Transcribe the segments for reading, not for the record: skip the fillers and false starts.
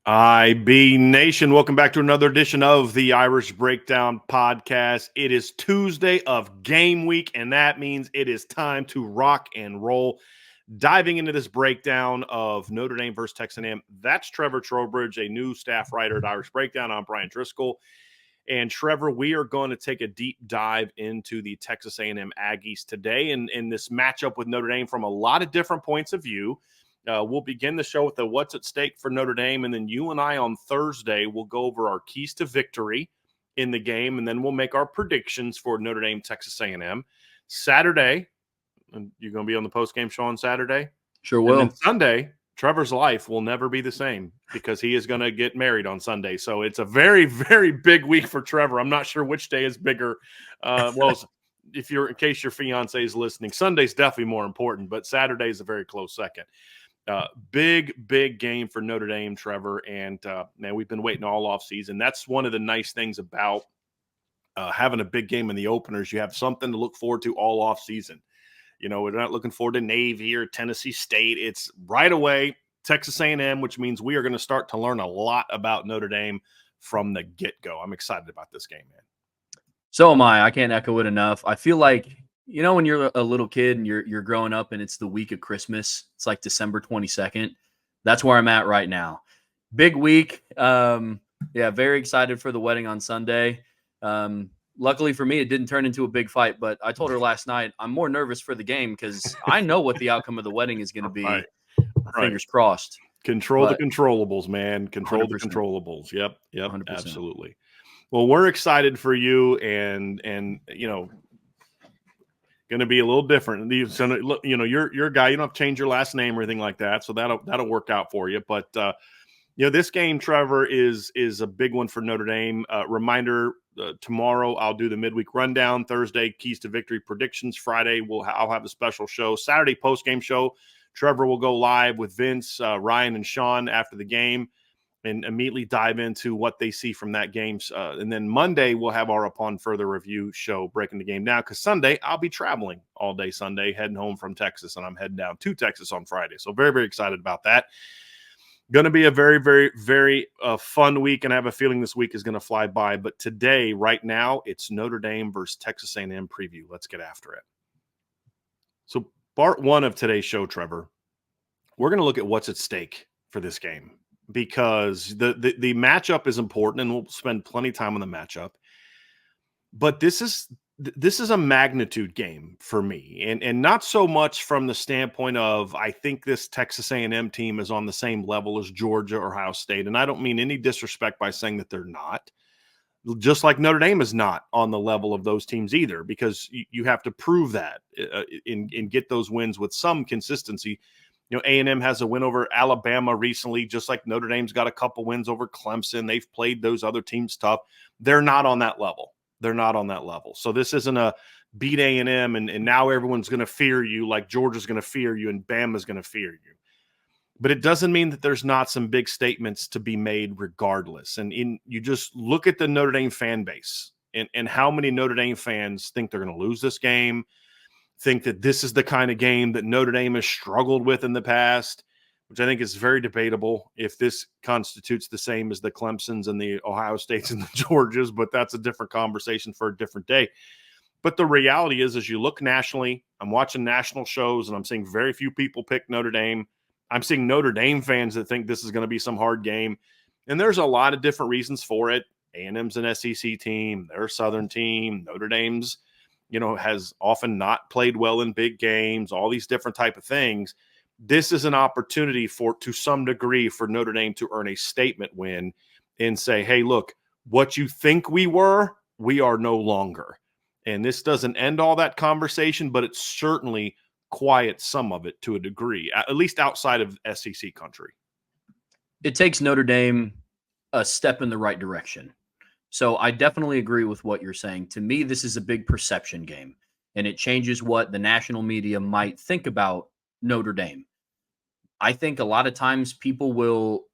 IB Nation, welcome back to another edition of the Irish Breakdown Podcast. It is Tuesday of game week, and that means it is time to rock and roll. Diving into this breakdown of Notre Dame versus Texas A&M, that's Trevor Trowbridge, a new staff writer at Irish Breakdown. I'm Brian Driscoll. And Trevor, we are going to take a deep dive into the Texas A&M Aggies today and this matchup with Notre Dame from a lot of different points of view. We'll begin the show with the what's at stake for Notre Dame, and then you and I on Thursday will go over our keys to victory in the game, and then we'll make our predictions for Notre Dame, Texas A&M. Saturday, you're going to be on the postgame show on Saturday? Sure will. And then Sunday, Trevor's life will never be the same because he is going to get married on Sunday. So it's a very, very big week for Trevor. I'm not sure which day is bigger. In case your fiance is listening, Sunday's definitely more important, but Saturday is a very close second. Big game for Notre Dame, Trevor. And, man, we've been waiting all off season. That's one of the nice things about having a big game in the openers. You have something to look forward to all off season. You know, we're not looking forward to Navy or Tennessee State. It's right away Texas A&M, which means we are going to start to learn a lot about Notre Dame from the get-go. I'm excited about this game, man. So am I. I can't echo it enough. I feel like, you know, when you're a little kid and you're growing up and it's the week of Christmas, it's like December 22nd. That's where I'm at right now. Big week. Very excited for the wedding on Sunday. Luckily for me, it didn't turn into a big fight, but I told her last night I'm more nervous for the game because I know what the outcome of the wedding is going to be. Right. Fingers crossed. Control the controllables, man. Control 100%. The controllables. Yep, 100%. Absolutely. Well, we're excited for you, and you know, going to be a little different. So, you know, you're a guy. You don't have to change your last name or anything like that, so that'll work out for you. But you know, this game, Trevor, is a big one for Notre Dame. Reminder: tomorrow I'll do the midweek rundown. Thursday, keys to victory predictions. Friday, I'll have a special show. Saturday, post game show. Trevor will go live with Vince, Ryan, and Sean after the game, and immediately dive into what they see from that game. And then Monday, we'll have our Upon Further Review show breaking the game down, because Sunday, I'll be traveling all day Sunday, heading home from Texas, and I'm heading down to Texas on Friday. So very, very excited about that. Going to be a very, very, very fun week, and I have a feeling this week is going to fly by. But today, right now, it's Notre Dame versus Texas A&M preview. Let's get after it. So part one of today's show, Trevor, we're going to look at what's at stake for this game, because the matchup is important, and we'll spend plenty of time on the matchup. But this is a magnitude game for me, and not so much from the standpoint of I think this Texas A&M team is on the same level as Georgia or Ohio State, and I don't mean any disrespect by saying that they're not. Just like Notre Dame is not on the level of those teams either, because you have to prove that and get those wins with some consistency. You know, A&M has a win over Alabama recently, just like Notre Dame's got a couple wins over Clemson. They've played those other teams tough. They're not on that level. So this isn't a beat A&M and now everyone's going to fear you like Georgia's going to fear you and Bama's going to fear you. But it doesn't mean that there's not some big statements to be made regardless. And you just look at the Notre Dame fan base and how many Notre Dame fans think they're going to lose this game, think that this is the kind of game that Notre Dame has struggled with in the past, which I think is very debatable if this constitutes the same as the Clemsons and the Ohio States and the Georgias, but that's a different conversation for a different day. But the reality is, as you look nationally, I'm watching national shows and I'm seeing very few people pick Notre Dame. I'm seeing Notre Dame fans that think this is going to be some hard game. And there's a lot of different reasons for it. A&M's an SEC team. They're a Southern team. Notre Dame's, you know, has often not played well in big games, all these different type of things. This is an opportunity to some degree, for Notre Dame to earn a statement win and say, hey, look, what you think we were, we are no longer. And this doesn't end all that conversation, but it certainly quiet some of it to a degree, at least outside of SEC country. It takes Notre Dame a step in the right direction. So I definitely agree with what you're saying. To me, this is a big perception game, and it changes what the national media might think about Notre Dame. I think a lot of times people will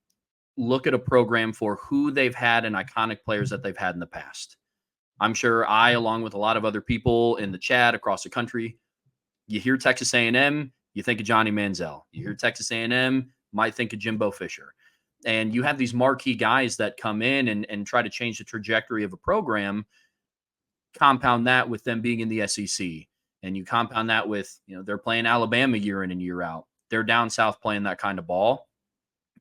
look at a program for who they've had and iconic players that they've had in the past. I'm sure along with a lot of other people in the chat across the country, you hear Texas A&M, you think of Johnny Manziel. You hear Texas A&M, might think of Jimbo Fisher. And you have these marquee guys that come in and try to change the trajectory of a program. Compound that with them being in the SEC, and you compound that with, they're playing Alabama year in and year out. They're down south playing that kind of ball.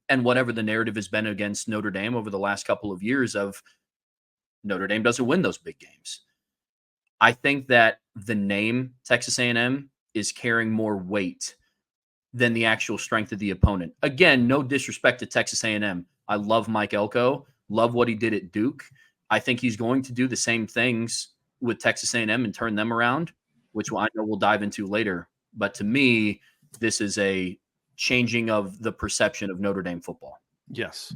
And whatever the narrative has been against Notre Dame over the last couple of years of Notre Dame doesn't win those big games. I think that the name Texas A&M is carrying more weight than the actual strength of the opponent. Again, no disrespect to Texas A&M. I love Mike Elko, love what he did at Duke. I think he's going to do the same things with Texas A&M and turn them around, which I know we'll dive into later. But to me, this is a changing of the perception of Notre Dame football. Yes.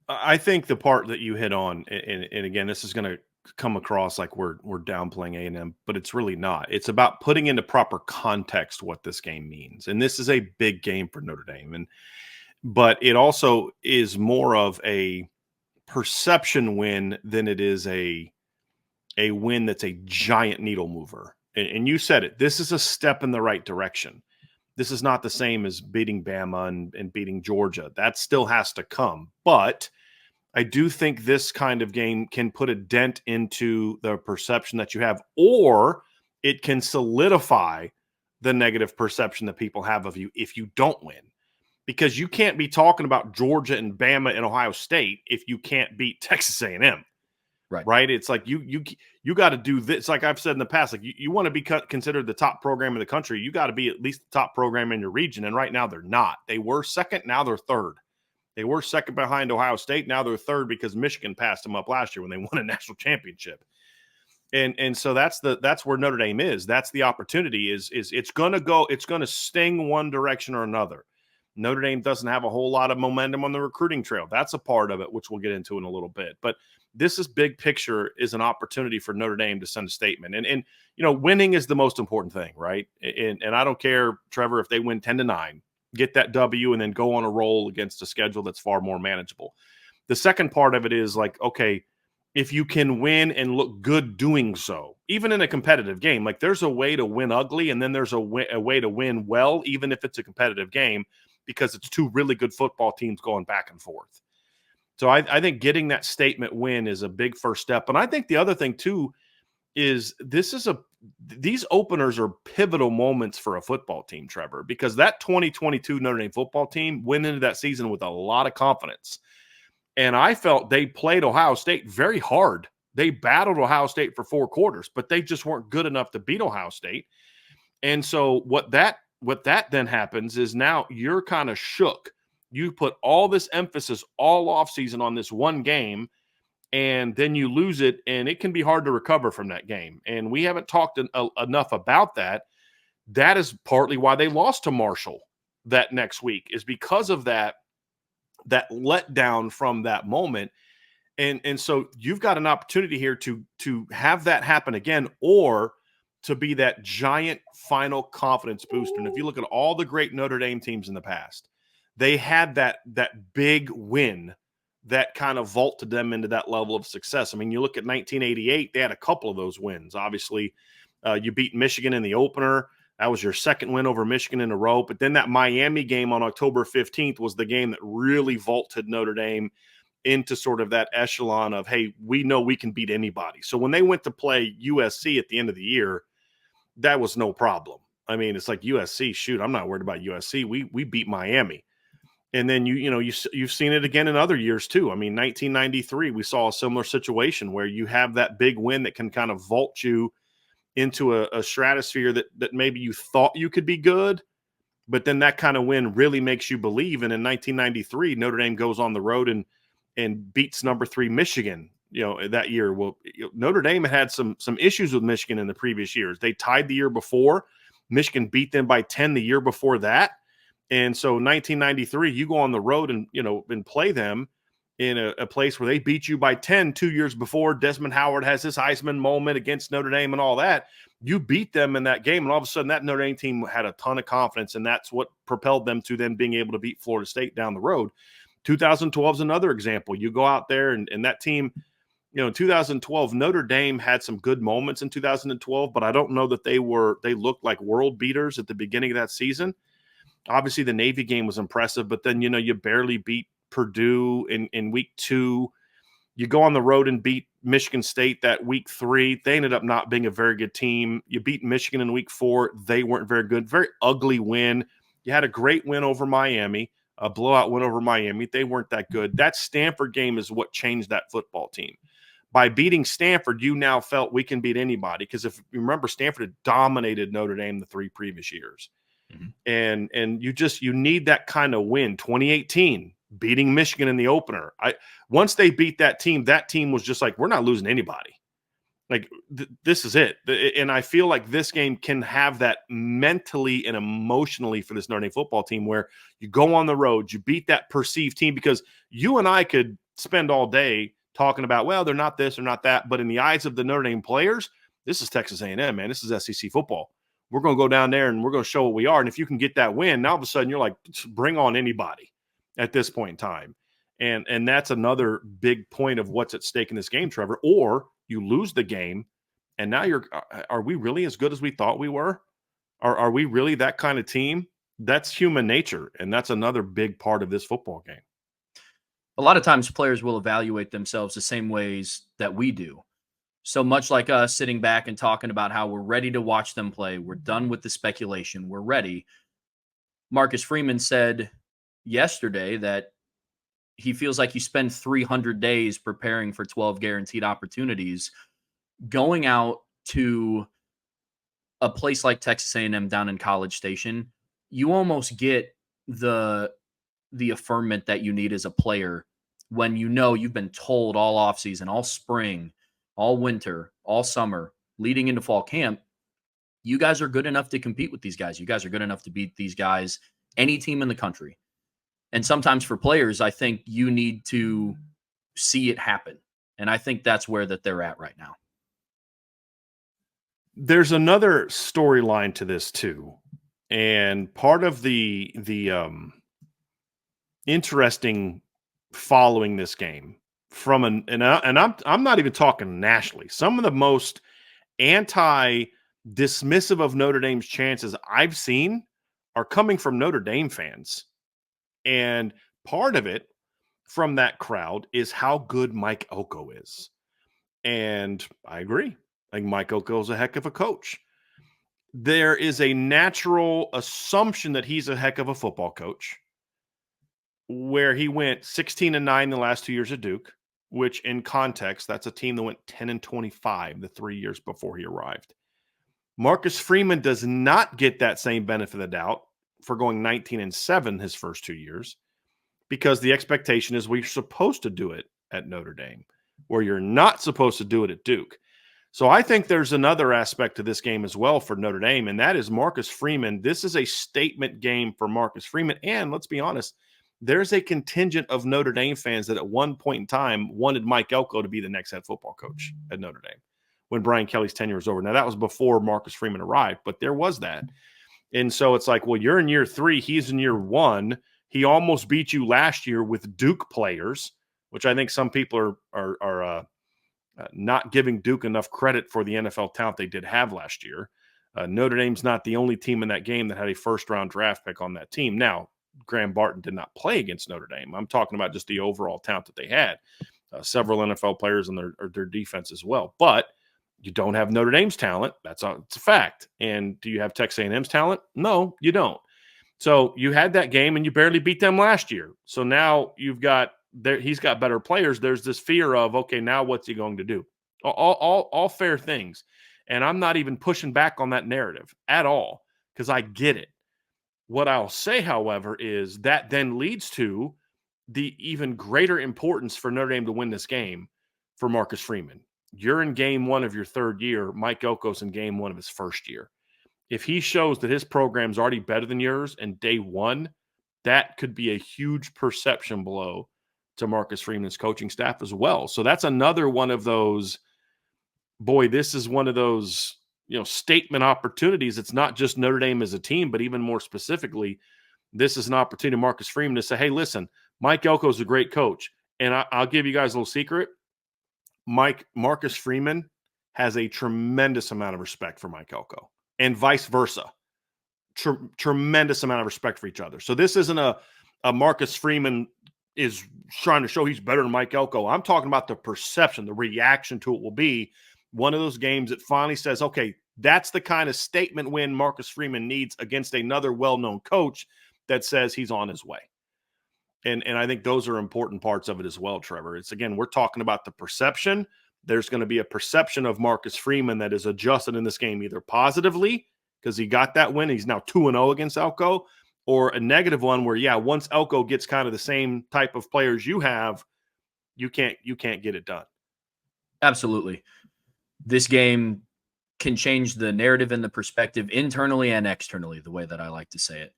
I think the part that you hit on, and again, this is going to come across like we're downplaying A&M, but it's really not. It's about putting into proper context what this game means. And this is a big game for Notre Dame. But it also is more of a perception win than it is a win that's a giant needle mover. And you said it, this is a step in the right direction. This is not the same as beating Bama and beating Georgia. That still has to come. But I do think this kind of game can put a dent into the perception that you have, or it can solidify the negative perception that people have of you if you don't win. Because you can't be talking about Georgia and Bama and Ohio State if you can't beat Texas A&M. Right? It's like you got to do this. Like I've said in the past, like you want to be considered the top program in the country, you got to be at least the top program in your region. And right now they're not. They were second, now they're third. They were second behind Ohio State, now they're third because Michigan passed them up last year when they won a national championship. And so that's where Notre Dame is. That's the opportunity. Is it's gonna sting one direction or another. Notre Dame doesn't have a whole lot of momentum on the recruiting trail. That's a part of it, which we'll get into in a little bit. But this is big picture is an opportunity for Notre Dame to send a statement. And winning is the most important thing, right? And I don't care, Trevor, if they win 10-9, get that W and then go on a roll against a schedule that's far more manageable. The second part of it is like, okay, if you can win and look good doing so, even in a competitive game, like there's a way to win ugly and then there's a way to win well, even if it's a competitive game, because it's two really good football teams going back and forth. So I think getting that statement win is a big first step. And I think the other thing too is these openers are pivotal moments for a football team, Trevor, because that 2022 Notre Dame football team went into that season with a lot of confidence. And I felt they played Ohio State very hard. They battled Ohio State for 4 quarters, but they just weren't good enough to beat Ohio State. And so what that then happens is now you're kind of shook. You put all this emphasis all offseason on this one game, and then you lose it, and it can be hard to recover from that game. And we haven't talked enough about that. That is partly why they lost to Marshall that next week, is because of that letdown from that moment. And so you've got an opportunity here to have that happen again, or to be that giant final confidence booster. And if you look at all the great Notre Dame teams in the past, they had that big win that kind of vaulted them into that level of success. I mean, you look at 1988, they had a couple of those wins. Obviously, you beat Michigan in the opener. That was your second win over Michigan in a row. But then that Miami game on October 15th was the game that really vaulted Notre Dame into sort of that echelon of, hey, we know we can beat anybody. So when they went to play USC at the end of the year, that was no problem. I mean, it's like USC, shoot, I'm not worried about USC. We beat Miami. And then you've seen it again in other years too. I mean, 1993, we saw a similar situation where you have that big win that can kind of vault you into a stratosphere that maybe you thought you could be good, but then that kind of win really makes you believe. And in 1993, Notre Dame goes on the road and beats number 3 Michigan, that year. Well, Notre Dame had some issues with Michigan in the previous years. They tied the year before. Michigan beat them by 10 the year before that. And so 1993, you go on the road and play them in a place where they beat you by 10 2 years before. Desmond Howard has his Heisman moment against Notre Dame and all that. You beat them in that game, and all of a sudden that Notre Dame team had a ton of confidence, and that's what propelled them to then being able to beat Florida State down the road. 2012 is another example. You go out there and that team, in 2012, Notre Dame had some good moments in 2012, but I don't know that they looked like world beaters at the beginning of that season. Obviously, the Navy game was impressive, but then, you barely beat Purdue in week 2. You go on the road and beat Michigan State that week 3. They ended up not being a very good team. You beat Michigan in week 4. They weren't very good. Very ugly win. You had a great win over Miami, a blowout win over Miami. They weren't that good. That Stanford game is what changed that football team. By beating Stanford, you now felt we can beat anybody, because if you remember, Stanford had dominated Notre Dame the 3 previous years. Mm-hmm. And you need that kind of win. 2018, beating Michigan in the opener. Once they beat that team was just like, we're not losing anybody. Like, this is it. And I feel like this game can have that mentally and emotionally for this Notre Dame football team, where you go on the road, you beat that perceived team, because you and I could spend all day talking about, well, they're not this or not that. But in the eyes of the Notre Dame players, this is Texas A&M, man. This is SEC football. We're going to go down there and we're going to show what we are. And if you can get that win, now all of a sudden you're like, bring on anybody at this point in time. And that's another big point of what's at stake in this game, Trevor. Or you lose the game, and now are we really as good as we thought we were? Are we really that kind of team? That's human nature, and that's another big part of this football game. A lot of times players will evaluate themselves the same ways that we do. So much like us sitting back and talking about how we're ready to watch them play, we're done with the speculation, we're ready. Marcus Freeman said yesterday that he feels like you spend 300 days preparing for 12 guaranteed opportunities. Going out to a place like Texas A&M down in College Station, you almost get the affirmation that you need as a player when you know you've been told all offseason, all spring, all winter, all summer, leading into fall camp, you guys are good enough to compete with these guys. You guys are good enough to beat these guys, any team in the country. And sometimes for players, I think you need to see it happen. And I think that's where that they're at right now. There's another storyline to this too. And part of the interesting following this game from and I'm not even talking nationally. Some of the most dismissive of Notre Dame's chances I've seen are coming from Notre Dame fans. And part of it from that crowd is how good Mike Elko is. And I agree. I think Mike Elko is a heck of a coach. There is a natural assumption that he's a heck of a football coach, where he went 16-9 the last 2 years at Duke, which in context, that's a team that went 10-25 the 3 years before he arrived. Marcus Freeman does not get that same benefit of the doubt for going 19-7 his first 2 years, because the expectation is we're supposed to do it at Notre Dame, where you're not supposed to do it at Duke. So I think there's another aspect to this game as well for Notre Dame, and that is Marcus Freeman. This is a statement game for Marcus Freeman. And let's be honest, there's a contingent of Notre Dame fans that at one point in time wanted Mike Elko to be the next head football coach at Notre Dame when Brian Kelly's tenure was over. Now, that was before Marcus Freeman arrived, but there was that. And so it's like, well, you're in year 3, he's in year 1. He almost beat you last year with Duke players, which I think some people are not giving Duke enough credit for the NFL talent they did have last year. Notre Dame's not the only team in that game that had a first-round draft pick on that team. Now, Graham Barton did not play against Notre Dame. I'm talking about just the overall talent that they had. Several NFL players on their defense as well. But you don't have Notre Dame's talent. It's a fact. And do you have Texas A&M's talent? No, you don't. So you had that game and you barely beat them last year. So now he's got better players. There's this fear of, okay, now what's he going to do? All fair things. And I'm not even pushing back on that narrative at all, because I get it. What I'll say, however, is that then leads to the even greater importance for Notre Dame to win this game for Marcus Freeman. You're in game 1 of your 3rd year. Mike Elko's in game 1 of his 1st year. If he shows that his program's already better than yours and day 1, that could be a huge perception blow to Marcus Freeman's coaching staff as well. So that's another one of those, boy, this is one of those, statement opportunities. It's not just Notre Dame as a team, but even more specifically, this is an opportunity to Marcus Freeman to say, hey, listen, Mike Elko is a great coach. And I'll give you guys a little secret. Marcus Freeman has a tremendous amount of respect for Mike Elko, and vice versa. Tremendous amount of respect for each other. So this isn't a Marcus Freeman is trying to show he's better than Mike Elko. I'm talking about the perception, the reaction to it will be one of those games that finally says, okay, that's the kind of statement win Marcus Freema needs against another well-known coach that says he's on his way. And I think those are important parts of it as well, Trevor. It's, again, we're talking about the perception. There's going to be a perception of Marcus Freema that is adjusted in this game, either positively because he got that win, he's now 2-0 against Elko, or a negative one where, yeah, once Elko gets kind of the same type of players you have, you can't get it done. Absolutely. This game can change the narrative and the perspective internally and externally, the way that I like to say it.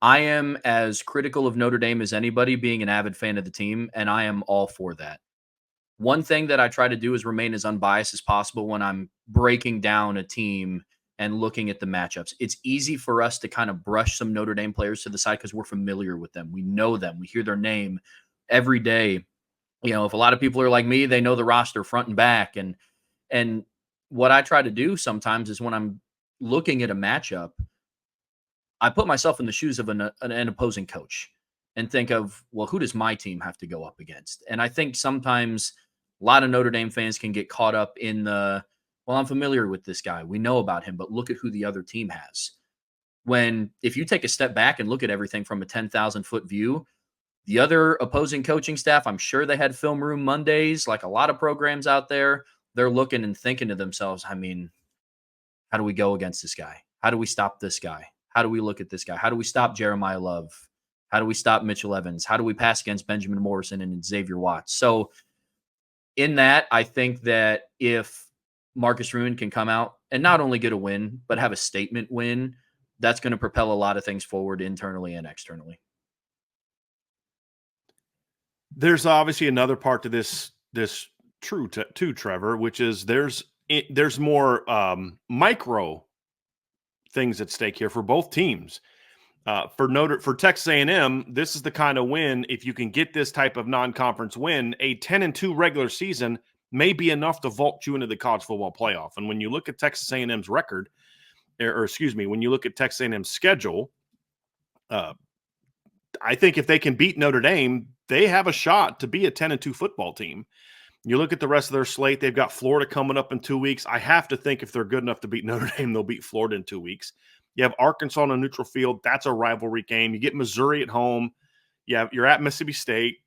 I am as critical of Notre Dame as anybody, being an avid fan of the team, and I am all for that. One thing that I try to do is remain as unbiased as possible when I'm breaking down a team and looking at the matchups. It's easy for us to kind of brush some Notre Dame players to the side because we're familiar with them. We know them. We hear their name every day. You know, if a lot of people are like me, they know the roster front and back. And what I try to do sometimes is when I'm looking at a matchup, I put myself in the shoes of an opposing coach and think of, well, who does my team have to go up against? And I think sometimes a lot of Notre Dame fans can get caught up in the, well, I'm familiar with this guy. We know about him, but look at who the other team has. When if you take a step back and look at everything from a 10,000-foot view, the other opposing coaching staff, I'm sure they had film room Mondays, like a lot of programs out there. They're looking and thinking to themselves, I mean, how do we go against this guy? How do we stop this guy? How do we look at this guy? How do we stop Jeremiah Love? How do we stop Mitchell Evans? How do we pass against Benjamin Morrison and Xavier Watts? So in that, I think that if Marcus Freeman can come out and not only get a win, but have a statement win, that's going to propel a lot of things forward internally and externally. There's obviously another part to this too, Trevor, which is there's more micro things at stake here for both teams. For Texas A&M, this is the kind of win, if you can get this type of non-conference win, a 10-2 regular season may be enough to vault you into the college football playoff. And when you look at Texas A&M's record, when you look at Texas A&M's schedule, I think if they can beat Notre Dame, they have a shot to be a 10-2 football team. You look at the rest of their slate, they've got Florida coming up in 2 weeks. I have to think if they're good enough to beat Notre Dame, they'll beat Florida in 2 weeks. You have Arkansas on a neutral field. That's a rivalry game. You get Missouri at home. You're at Mississippi State.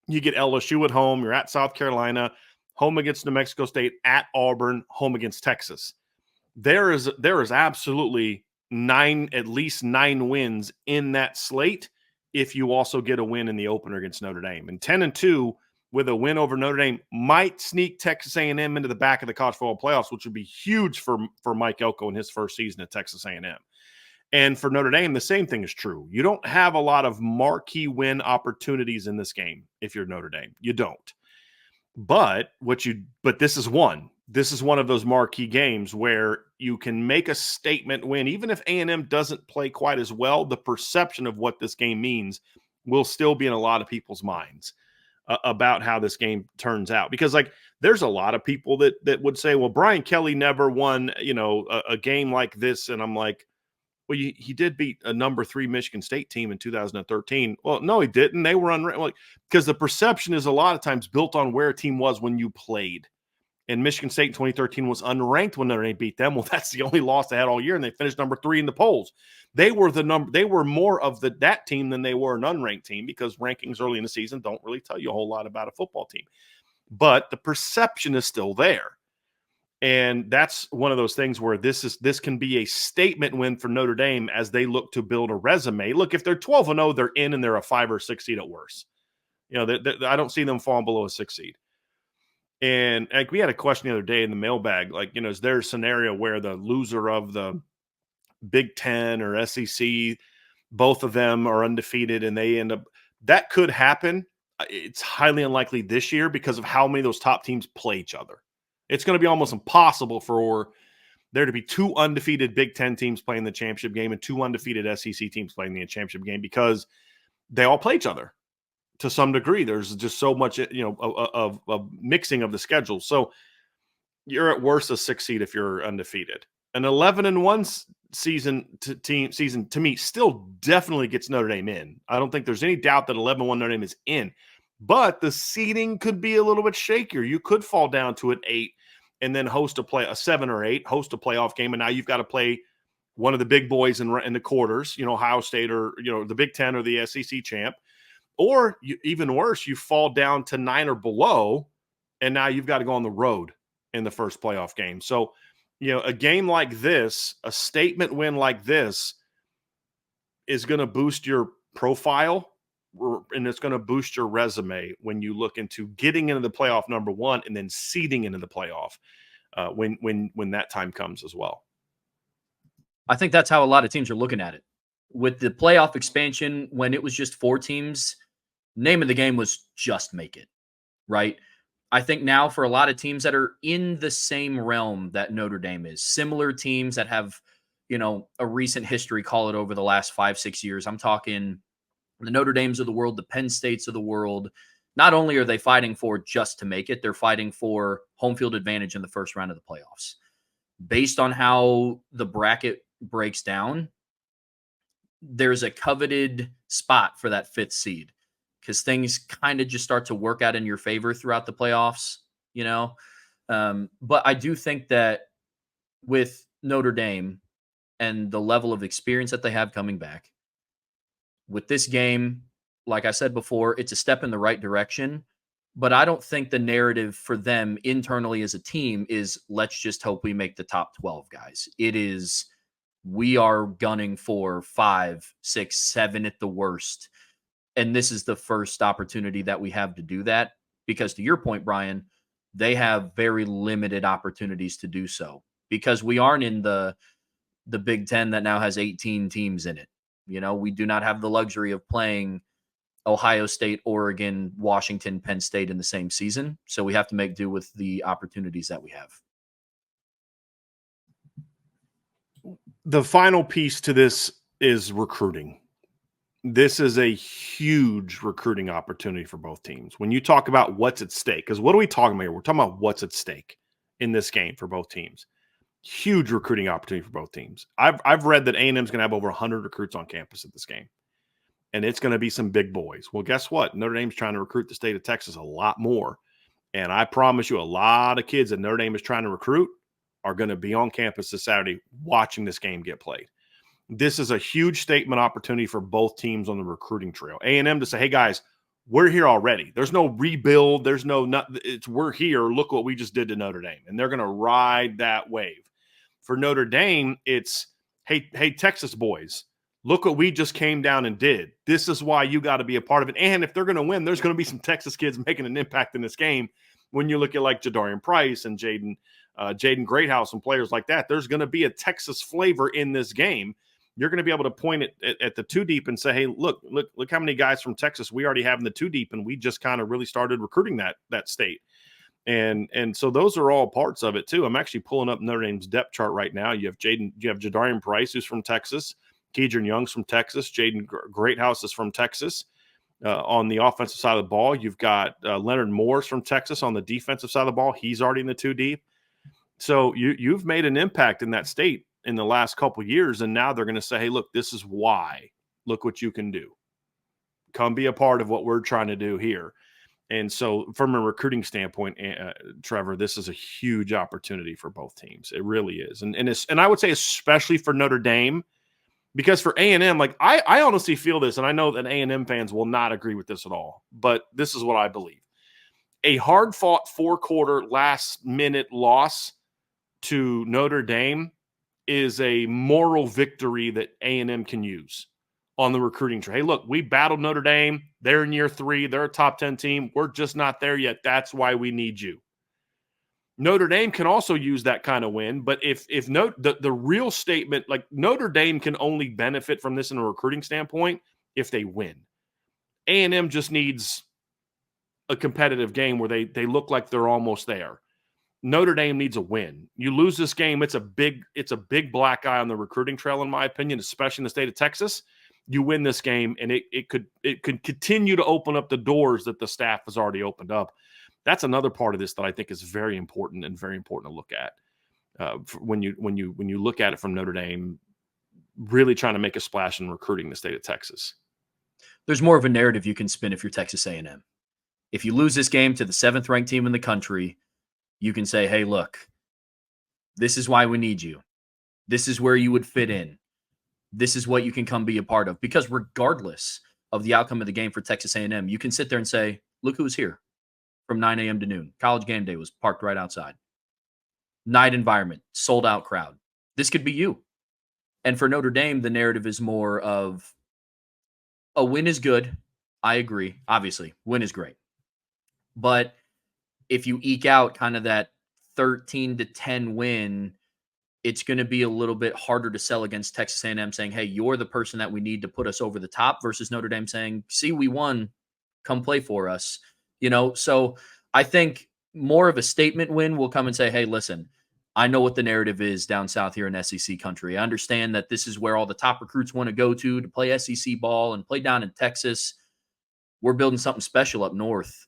You get LSU at home. You're at South Carolina, home against New Mexico State, at Auburn, home against Texas. There is absolutely at least nine wins in that slate if you also get a win in the opener against Notre Dame. And 10-2 with a win over Notre Dame might sneak Texas A&M into the back of the college football playoffs, which would be huge for Mike Elko in his first season at Texas A&M. And for Notre Dame, the same thing is true. You don't have a lot of marquee win opportunities in this game if you're Notre Dame. You don't. But this is one. This is one of those marquee games where you can make a statement win. Even if A&M doesn't play quite as well, the perception of what this game means will still be in a lot of people's minds about how this game turns out. Because there's a lot of people that would say, well, Brian Kelly never won, a game like this. And I'm like, well, he did beat a number 3 Michigan State team in 2013. Well, no, he didn't. They were unranked. Because the perception is a lot of times built on where a team was when you played. And Michigan State in 2013 was unranked when Notre Dame beat them. Well, that's the only loss they had all year, and they finished number 3 in the polls. They were more of that team than they were an unranked team, because rankings early in the season don't really tell you a whole lot about a football team. But the perception is still there. And that's one of those things where this can be a statement win for Notre Dame as they look to build a resume. Look, if they're 12-0, they're in, and they're a 5 or 6 seed at worst. I don't see them falling below a 6 seed. And we had a question the other day in the mailbag, is there a scenario where the loser of the Big Ten or SEC, both of them are undefeated and they end up – that could happen. It's highly unlikely this year because of how many of those top teams play each other. It's going to be almost impossible for there to be 2 undefeated Big Ten teams playing the championship game and 2 undefeated SEC teams playing the championship game, because they all play each other to some degree. There's just so much, of mixing of the schedule. So you're at worst a 6 seed if you're undefeated. An 11-1 season to me still definitely gets Notre Dame in. I don't think there's any doubt that 11-1 Notre Dame is in, but the seeding could be a little bit shakier. You could fall down to an 8 and then host a 7 or 8, host a playoff game, and now you've got to play one of the big boys in the quarters, Ohio State or the Big Ten or the SEC champ, or even worse, you fall down to 9 or below, and now you've got to go on the road in the first playoff game. So, a game like this, a statement win like this, is going to boost your profile, and it's going to boost your resume when you look into getting into the playoff number 1 and then seeding into the playoff when that time comes as well. I think that's how a lot of teams are looking at it. With the playoff expansion, when it was just 4 teams, name of the game was just make it, right? I think now for a lot of teams that are in the same realm that Notre Dame is, similar teams that have, a recent history, call it over the last 5-6 years. I'm talking the Notre Dames of the world, the Penn States of the world. Not only are they fighting for just to make it, they're fighting for home field advantage in the first round of the playoffs. Based on how the bracket breaks down, there's a coveted spot for that 5th seed because things kind of just start to work out in your favor throughout the playoffs, But I do think that with Notre Dame and the level of experience that they have coming back, with this game, like I said before, it's a step in the right direction. But I don't think the narrative for them internally as a team is let's just hope we make the top 12 guys. It is we are gunning for 5, 6, 7 at the worst. And this is the first opportunity that we have to do that. Because to your point, Bryan, they have very limited opportunities to do so because we aren't in the Big Ten that now has 18 teams in it. We do not have the luxury of playing Ohio State, Oregon, Washington, Penn State in the same season. So we have to make do with the opportunities that we have. The final piece to this is recruiting. This is a huge recruiting opportunity for both teams. When you talk about what's at stake, because what are we talking about here? We're talking about what's at stake in this game for both teams. Huge recruiting opportunity for both teams. I've read that A&M is going to have over 100 recruits on campus at this game. And it's going to be some big boys. Well, guess what? Notre Dame's trying to recruit the state of Texas a lot more. And I promise you, a lot of kids that Notre Dame is trying to recruit are going to be on campus this Saturday watching this game get played. This is a huge statement opportunity for both teams on the recruiting trail. A&M to say, hey, guys, we're here already. There's no rebuild. There's we're here. Look what we just did to Notre Dame. And they're going to ride that wave. For Notre Dame, it's, hey, Texas boys, look what we just came down and did. This is why you got to be a part of it. And if they're going to win, there's going to be some Texas kids making an impact in this game. When you look at like Jadarian Price and Jaden Greathouse and players like that, there's going to be a Texas flavor in this game. You're going to be able to point at the 2 deep and say, hey, look how many guys from Texas we already have in the 2 deep, and we just kind of really started recruiting that state. And so those are all parts of it too. I'm actually pulling up Notre Dame's depth chart right now. You have Jadarian Price, who's from Texas. Keidron Young's from Texas. Jaden Greathouse is from Texas. On the offensive side of the ball, you've got Leonard Morris from Texas. On the defensive side of the ball, he's already in the 2 deep. So you've made an impact in that state in the last couple of years, and now they're going to say, hey, look, this is why. Look what you can do. Come be a part of what we're trying to do here. And so from a recruiting standpoint, Trevor, this is a huge opportunity for both teams. It really is. And I would say especially for Notre Dame, because for A&M, like I honestly feel this, and I know that A&M fans will not agree with this at all, but this is what I believe. A hard-fought 4-quarter last-minute loss to Notre Dame is a moral victory that A&M can use on the recruiting trail. Hey, look, we battled Notre Dame. They're in year 3. They're a top 10 team. We're just not there yet. That's why we need you. Notre Dame can also use that kind of win, but if the real statement, like Notre Dame can only benefit from this in a recruiting standpoint if they win. A&M just needs a competitive game where they look like they're almost there. Notre Dame needs a win. You lose this game, it's a big black eye on the recruiting trail, in my opinion, especially in the state of Texas. You win this game, and it could continue to open up the doors that the staff has already opened up. That's another part of this that I think is very important and very important to look at. When you look at it from Notre Dame, really trying to make a splash in recruiting the state of Texas. There's more of a narrative you can spin if you're Texas A&M. If you lose this game to the 7th ranked team in the country, you can say, hey, look, this is why we need you. This is where you would fit in. This is what you can come be a part of. Because regardless of the outcome of the game for Texas A&M, you can sit there and say, look who's here from 9 a.m. to noon. College game day was parked right outside. Night environment, sold out crowd. This could be you. And for Notre Dame, the narrative is more of a win is good. I agree. Obviously, win is great. But if you eke out kind of that 13-10 win, it's going to be a little bit harder to sell against Texas A&M saying, hey, you're the person that we need to put us over the top, versus Notre Dame saying, see, we won, come play for us. So I think more of a statement win will come and say, hey, listen, I know what the narrative is down south here in SEC country. I understand that this is where all the top recruits want to go to play SEC ball and play down in Texas. We're building something special up north,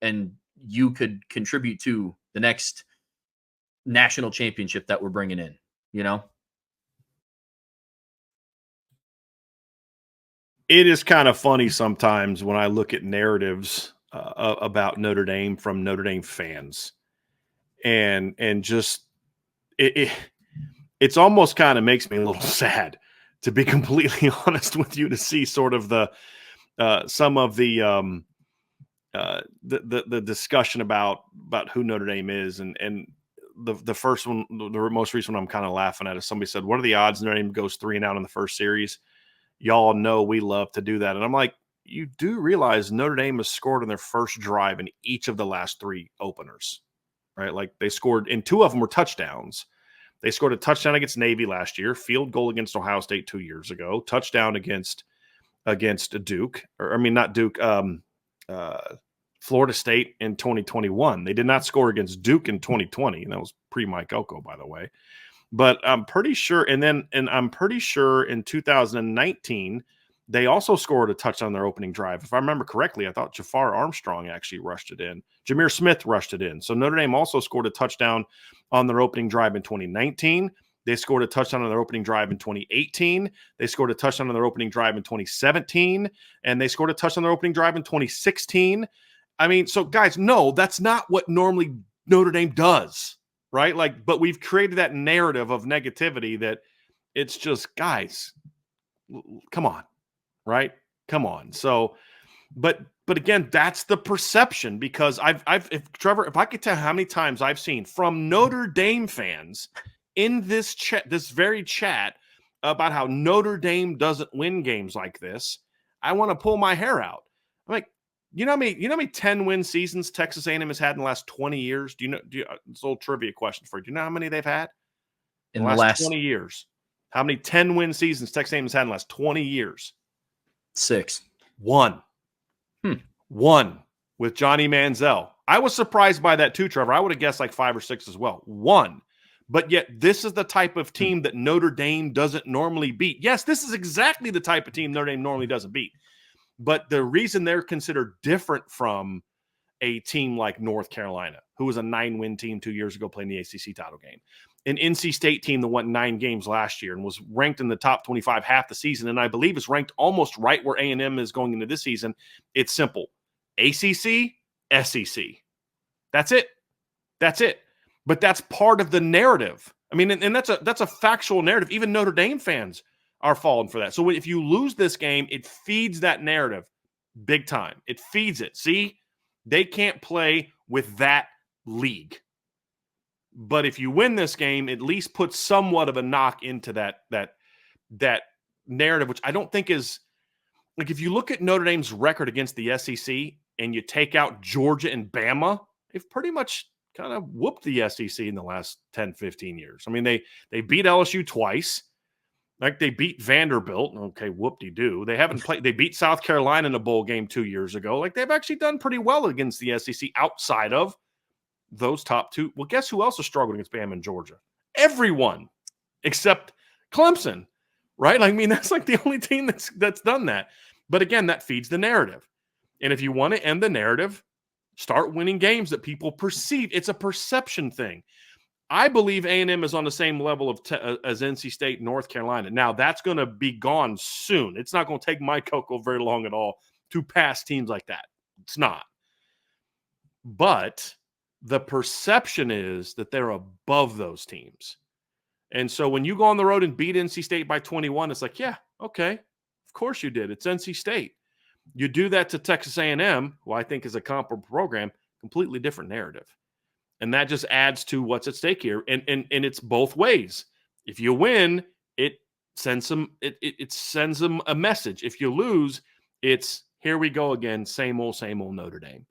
and you could contribute to the next national championship that we're bringing in, It is kind of funny sometimes when I look at narratives about Notre Dame from Notre Dame fans, and just it's almost kind of makes me a little sad, to be completely honest with you, to see sort of the some of the discussion about who Notre Dame is, and the first one, the most recent one I'm kind of laughing at, is somebody said, what are the odds Notre Dame goes 3-0 in the first series? Y'all know we love to do that. And I'm like, you do realize Notre Dame has scored on their first drive in each of the last 3 openers, right? Like, they scored, and 2 of them were touchdowns. They scored a touchdown against Navy last year, field goal against Ohio State 2 years ago, touchdown against Duke, or I mean, not Duke, Florida State in 2021. They did not score against Duke in 2020, and that was pre-Mike Elko, by the way. But I'm pretty sure, and I'm pretty sure in 2019, they also scored a touchdown on their opening drive. If I remember correctly, I thought Jafar Armstrong actually rushed it in. Jameer Smith rushed it in. So Notre Dame also scored a touchdown on their opening drive in 2019. They scored a touchdown on their opening drive in 2018. They scored a touchdown on their opening drive in 2017. And they scored a touchdown on their opening drive in 2016. I mean, so guys, no, that's not what normally Notre Dame does, right? Like, but we've created that narrative of negativity that it's just, guys, come on, right? Come on. So, but again, that's the perception, because Trevor, if I could tell how many times I've seen from Notre Dame fans in this chat, this very chat, about how Notre Dame doesn't win games like this, I want to pull my hair out. I'm like, you know how many 10-win seasons Texas A&M has had in the last 20 years? It's a little trivia question for you. Do you know how many they've had in the last 20 years? How many 10-win seasons Texas A&M has had in the last 20 years? 6. 1. 1 with Johnny Manziel. I was surprised by that too, Trevor. I would have guessed like 5 or 6 as well. 1. But yet this is the type of team that Notre Dame doesn't normally beat. Yes, this is exactly the type of team Notre Dame normally doesn't beat. But the reason they're considered different from a team like North Carolina, who was a 9-win team 2 years ago playing the ACC title game, an NC State team that won 9 games last year and was ranked in the top 25 half the season, and I believe is ranked almost right where A&M is going into this season. It's simple. ACC, SEC. That's it. That's it. But that's part of the narrative. I mean, and that's a factual narrative. Even Notre Dame fans are falling for that. So if you lose this game, it feeds that narrative big time. It feeds it. See, they can't play with that league. But if you win this game, at least put somewhat of a knock into that narrative, which I don't think is, like, if you look at Notre Dame's record against the SEC and you take out Georgia and Bama, they've pretty much kind of whooped the SEC in the last 10, 15 years. I mean, they beat LSU twice. Like, they beat Vanderbilt. Okay, whoop-de-doo. They haven't played. They beat South Carolina in a bowl game 2 years ago. Like, they've actually done pretty well against the SEC outside of those top 2. Well, guess who else has struggled against Bama and Georgia? Everyone except Clemson, right? Like, I mean, that's like the only team that's done that. But again, that feeds the narrative. And if you want to end the narrative, start winning games that people perceive. It's a perception thing. I believe A&M is on the same level of as NC State and North Carolina. Now, that's going to be gone soon. It's not going to take Mike Coco very long at all to pass teams like that. It's not. But the perception is that they're above those teams. And so when you go on the road and beat NC State by 21, it's like, yeah, okay, of course you did. It's NC State. You do that to Texas A&M, who I think is a comparable program, completely different narrative. And that just adds to what's at stake here. And it's both ways. If you win, it sends them a message. If you lose, it's here we go again, same old Notre Dame.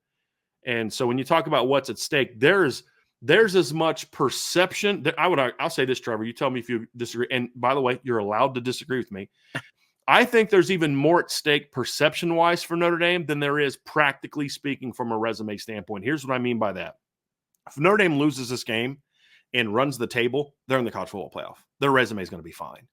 And so when you talk about what's at stake, there's as much perception that I'll say this, Trevor, you tell me if you disagree. And by the way, you're allowed to disagree with me. I think there's even more at stake perception-wise for Notre Dame than there is practically speaking from a resume standpoint. Here's what I mean by that. If Notre Dame loses this game and runs the table, they're in the college football playoff. Their resume is going to be fine.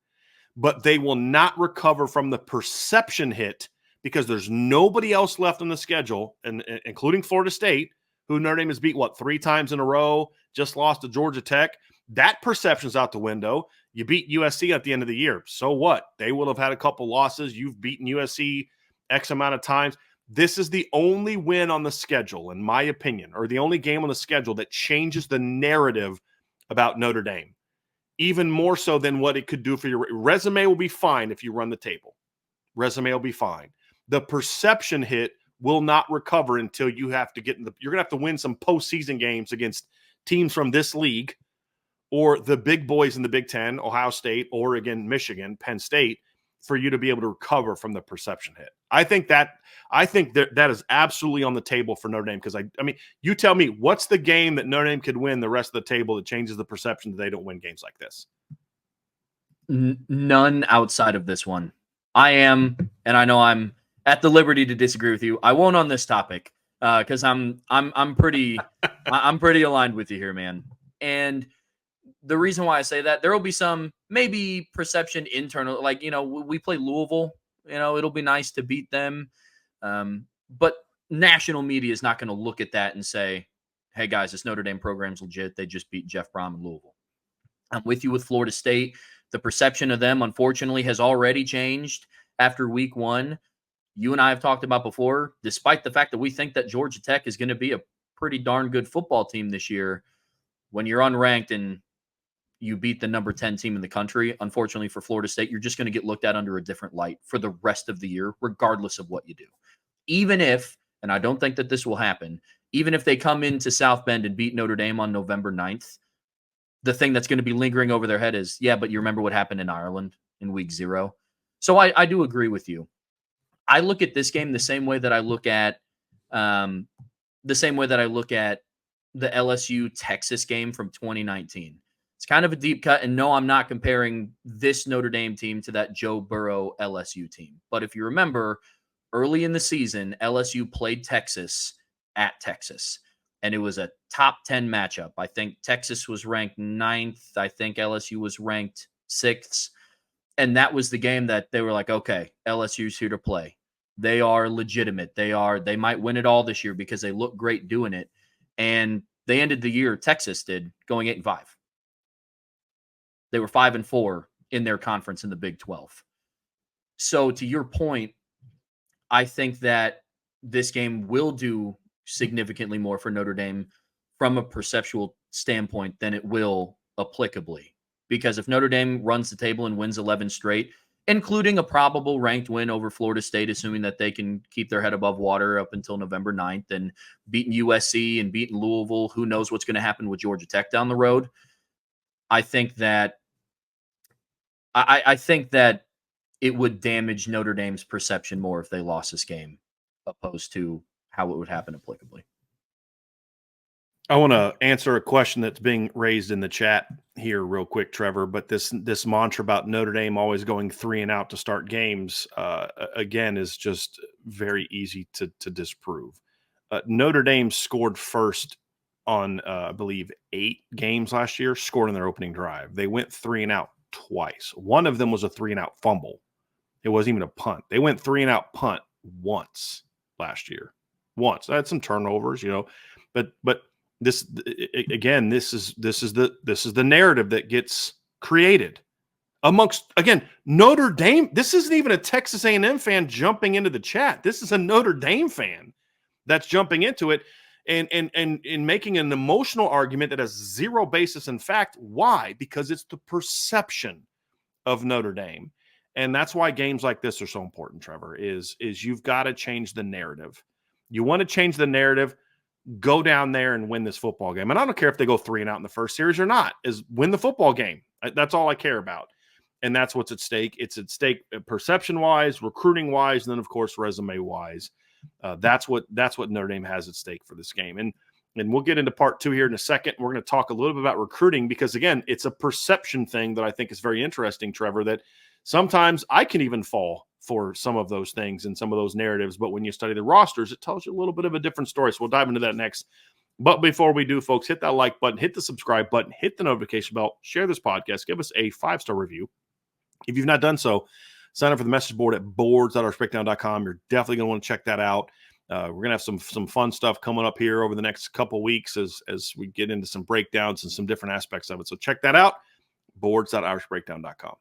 But they will not recover from the perception hit because there's nobody else left on the schedule, and including Florida State, who Notre Dame has beat, 3 times in a row, just lost to Georgia Tech. That perception's out the window. You beat USC at the end of the year. So what? They will have had a couple losses. You've beaten USC X amount of times. This is the only win on the schedule, in my opinion, or the only game on the schedule that changes the narrative about Notre Dame, even more so than what it could do for your resume. Will be fine if you run the table. Resume will be fine. The perception hit will not recover until you have to you're going to have to win some postseason games against teams from this league or the big boys in the Big Ten, Ohio State, Oregon, Michigan, Penn State, for you to be able to recover from the perception hit. I think that is absolutely on the table for Notre Dame because I mean, you tell me what's the game that Notre Dame could win the rest of the table that changes the perception that they don't win games like this? None outside of this one. I am, and I know I'm at the liberty to disagree with you. I won't on this topic because I'm pretty I'm pretty aligned with you here, man. And the reason why I say that, there will be some maybe perception internal, like, we play Louisville, it'll be nice to beat them. But national media is not going to look at that and say, hey guys, this Notre Dame program's legit. They just beat Jeff Brom in Louisville. I'm with you with Florida State. The perception of them, unfortunately, has already changed after week 1. You and I have talked about before, despite the fact that we think that Georgia Tech is going to be a pretty darn good football team this year, when you're unranked and you beat the number 10 team in the country, unfortunately for Florida State, you're just going to get looked at under a different light for the rest of the year, regardless of what you do. Even if, and I don't think that this will happen, even if they come into South Bend and beat Notre Dame on November 9th, the thing that's going to be lingering over their head is, yeah, but you remember what happened in Ireland in week 0. So I do agree with you. I look at this game the same way that I look at the LSU Texas game from 2019. It's kind of a deep cut, and no, I'm not comparing this Notre Dame team to that Joe Burrow LSU team. But if you remember, early in the season, LSU played Texas at Texas, and it was a top 10 matchup. I think Texas was ranked 9th. I think LSU was ranked 6th. And that was the game that they were like, okay, LSU's here to play. They are legitimate. They might win it all this year because they look great doing it. And they ended the year, Texas did, going 8-5. They were 5-4 in their conference in the Big 12. So to your point, I think that this game will do significantly more for Notre Dame from a perceptual standpoint than it will applicably. Because if Notre Dame runs the table and wins 11 straight, including a probable ranked win over Florida State, assuming that they can keep their head above water up until November 9th, and beating USC and beating Louisville, who knows what's going to happen with Georgia Tech down the road. I think that it would damage Notre Dame's perception more if they lost this game, opposed to how it would happen applicably. I want to answer a question that's being raised in the chat here real quick, Trevor, but this mantra about Notre Dame always going 3 and out to start games, again, is just very easy to disprove. Notre Dame scored first on, I believe, 8 games last year, scored on their opening drive. They went 3 and out twice. One of them was a 3 and out fumble. It wasn't even a punt. They went 3 and out punt once last year. Once. They had some turnovers, but this again, this is the narrative that gets created amongst, again, Notre Dame. This isn't even a Texas A&M fan jumping into the chat. This is a Notre Dame fan that's jumping into it and making an emotional argument that has zero basis in fact. Why? Because it's the perception of Notre Dame. And that's why games like this are so important, Trevor, is you've got to change the narrative. You want to change the narrative, go down there and win this football game. And I don't care if they go 3-0 in the first series or not, is win the football game. That's all I care about. And that's what's at stake. It's at stake perception-wise, recruiting-wise, and then, of course, resume-wise. That's what Notre Dame has at stake for this game. And we'll get into part 2 here in a second. We're going to talk a little bit about recruiting because, again, it's a perception thing that I think is very interesting, Trevor, that sometimes I can even fall for some of those things and some of those narratives. But when you study the rosters, it tells you a little bit of a different story. So we'll dive into that next. But before we do, folks, hit that like button, hit the subscribe button, hit the notification bell, share this podcast, give us a 5-star review. If you've not done so, sign up for the message board at boards.oursbreakdown.com. You're definitely going to want to check that out. We're going to have some fun stuff coming up here over the next couple weeks as we get into some breakdowns and some different aspects of it. So check that out, boards.oursbreakdown.com.